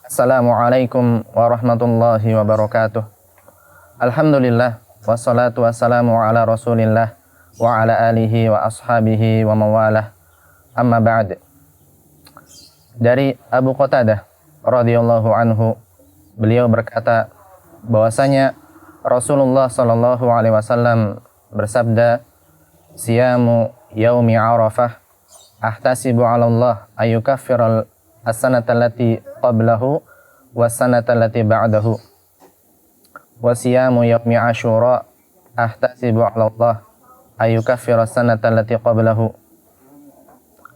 Assalamualaikum warahmatullahi wabarakatuh. Alhamdulillah wassalatu wassalamu ala Rasulillah wa ala alihi wa ashabihi wa mawalah. Amma ba'd. Dari Abu Qatadah radhiyallahu anhu, beliau berkata bahwasanya Rasulullah sallallahu alaihi wasallam bersabda, "Siyamu yaumi Arafah ahtasibu 'ala Allah ayyukaffiral as-sanata allati qablahu was-sanata allati ba'dahu. Wa siyamu yaumi Asyura ahtasibu 'ala Allah ayyukaffira as-sanata allati qablahu."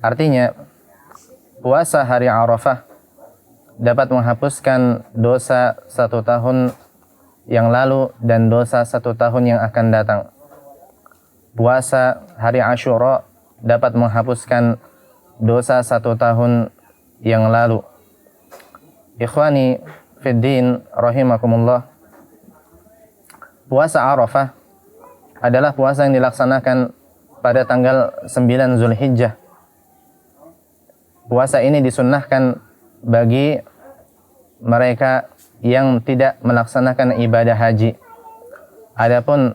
Artinya, puasa hari Arafah dapat menghapuskan dosa 1 tahun yang lalu dan dosa 1 tahun yang akan datang. Puasa hari Asyura dapat menghapuskan dosa 1 tahun yang lalu. Ikhwani fiddin rahimakumullah, puasa Arafah adalah puasa yang dilaksanakan pada tanggal 9 Zulhijjah. Puasa ini disunnahkan bagi mereka yang tidak melaksanakan ibadah haji. Adapun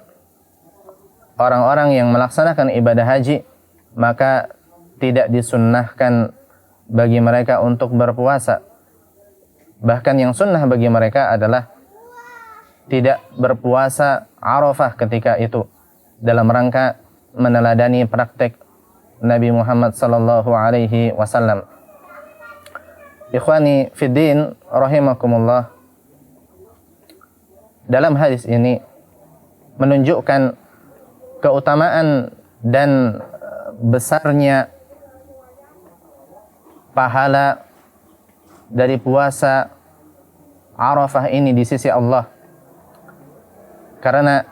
orang-orang yang melaksanakan ibadah haji, maka tidak disunnahkan bagi mereka untuk berpuasa. Bahkan yang sunnah bagi mereka adalah tidak berpuasa Arafah ketika itu, dalam rangka meneladani praktek Nabi Muhammad sallallahu alaihi wasallam. Ikhwani fiddin rahimakumullah, dalam hadis ini menunjukkan keutamaan dan besarnya pahala dari puasa Arafah ini di sisi Allah. Karena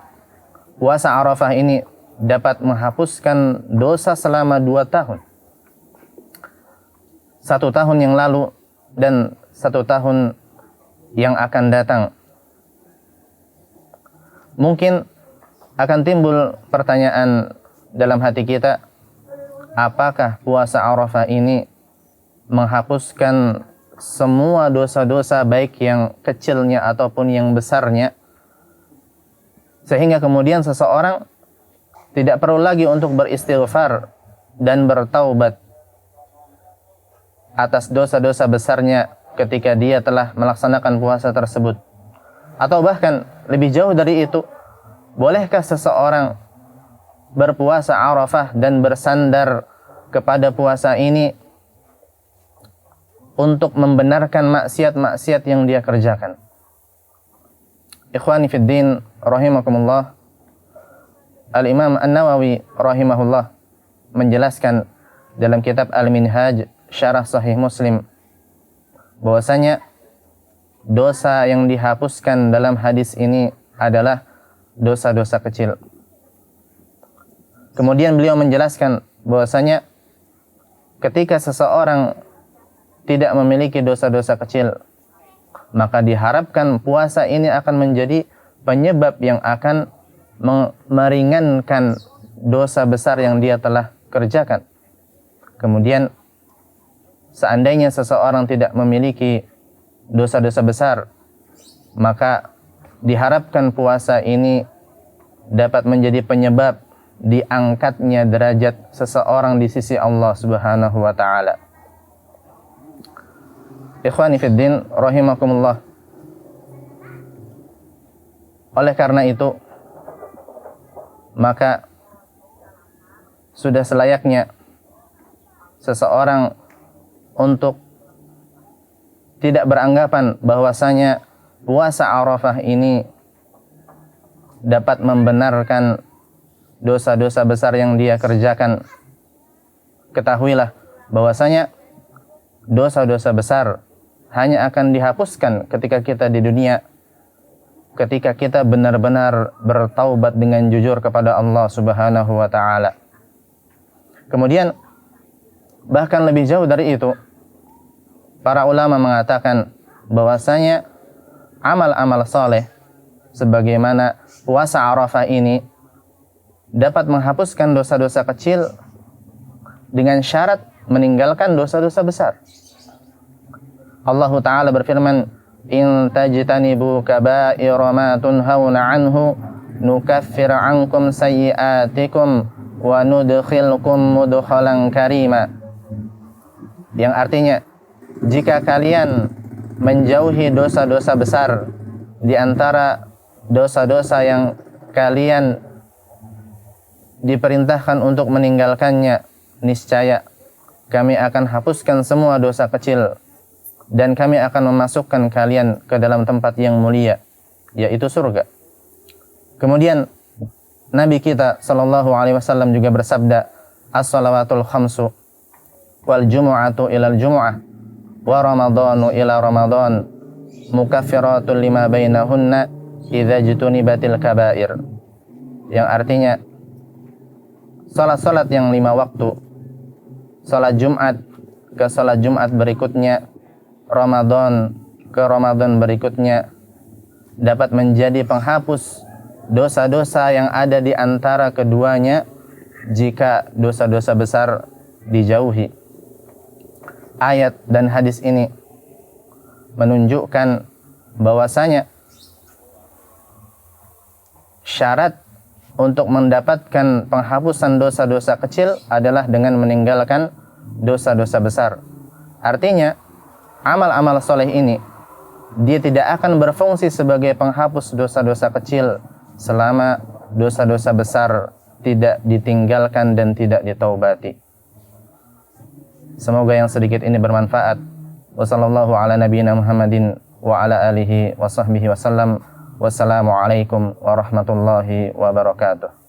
puasa Arafah ini dapat menghapuskan dosa selama 2 tahun. 1 tahun yang lalu dan 1 tahun yang akan datang. Mungkin akan timbul pertanyaan dalam hati kita, apakah puasa Arafah ini menghapuskan semua dosa-dosa, baik yang kecilnya ataupun yang besarnya, sehingga kemudian seseorang tidak perlu lagi untuk beristighfar dan bertaubat atas dosa-dosa besarnya ketika dia telah melaksanakan puasa tersebut? Atau bahkan lebih jauh dari itu, bolehkah seseorang berpuasa Arafah dan bersandar kepada puasa ini untuk membenarkan maksiat-maksiat yang dia kerjakan? Ikhwani fiddin rahimakumullah, Al-Imam An-Nawawi rahimahullah menjelaskan dalam kitab Al-Minhaj Syarah Sahih Muslim bahwasanya dosa yang dihapuskan dalam hadis ini adalah dosa-dosa kecil. Kemudian beliau menjelaskan bahwasanya ketika seseorang tidak memiliki dosa-dosa kecil, maka diharapkan puasa ini akan menjadi penyebab yang akan meringankan dosa besar yang dia telah kerjakan. Kemudian seandainya seseorang tidak memiliki dosa-dosa besar, maka diharapkan puasa ini dapat menjadi penyebab diangkatnya derajat seseorang di sisi Allah Subhanahu wa taala. Ikhwani fiddin rahimakumullah, oleh karena itu, maka sudah selayaknya seseorang untuk tidak beranggapan bahwasanya puasa Arafah ini dapat membenarkan dosa-dosa besar yang dia kerjakan. Ketahuilah bahwasanya dosa-dosa besar hanya akan dihapuskan ketika kita di dunia, ketika kita benar-benar bertaubat dengan jujur kepada Allah Subhanahu wa taala. Kemudian bahkan lebih jauh dari itu, para ulama mengatakan bahwasanya amal-amal saleh sebagaimana puasa Arafah ini dapat menghapuskan dosa-dosa kecil dengan syarat meninggalkan dosa-dosa besar. Allah Ta'ala berfirman, "In tajtanibu kaba'ira ma tunhauna anhu nukaffir ankum sayyi'atikum wa nudkhilkum mudkhalan karima." Yang artinya, jika kalian menjauhi dosa-dosa besar di antara dosa-dosa yang kalian diperintahkan untuk meninggalkannya, niscaya kami akan hapuskan semua dosa kecil dan kami akan memasukkan kalian ke dalam tempat yang mulia, yaitu surga. Kemudian Nabi kita sallallahu alaihi wasallam juga bersabda, "As-shalawatul khamsu wal jumu'atu ilal jumu'ah wa ramadhanu ila ramadhan mukaffiratun lima bainahunna idza jutunibatil kaba'ir." Yang artinya, salat-salat yang 5 waktu, salat Jumat ke salat Jumat berikutnya, Ramadan ke Ramadan berikutnya, dapat menjadi penghapus dosa-dosa yang ada di antara keduanya jika dosa-dosa besar dijauhi. Ayat dan hadis ini menunjukkan bahwasanya syarat untuk mendapatkan penghapusan dosa-dosa kecil adalah dengan meninggalkan dosa-dosa besar. Artinya, amal-amal soleh ini dia tidak akan berfungsi sebagai penghapus dosa-dosa kecil selama dosa-dosa besar tidak ditinggalkan dan tidak ditaubati. Semoga yang sedikit ini bermanfaat. Wassallallahu ala nabiyyina Muhammadin wa ala alihi wa sahbihi wasallam. Wassalamualaikum warahmatullahi wabarakatuh.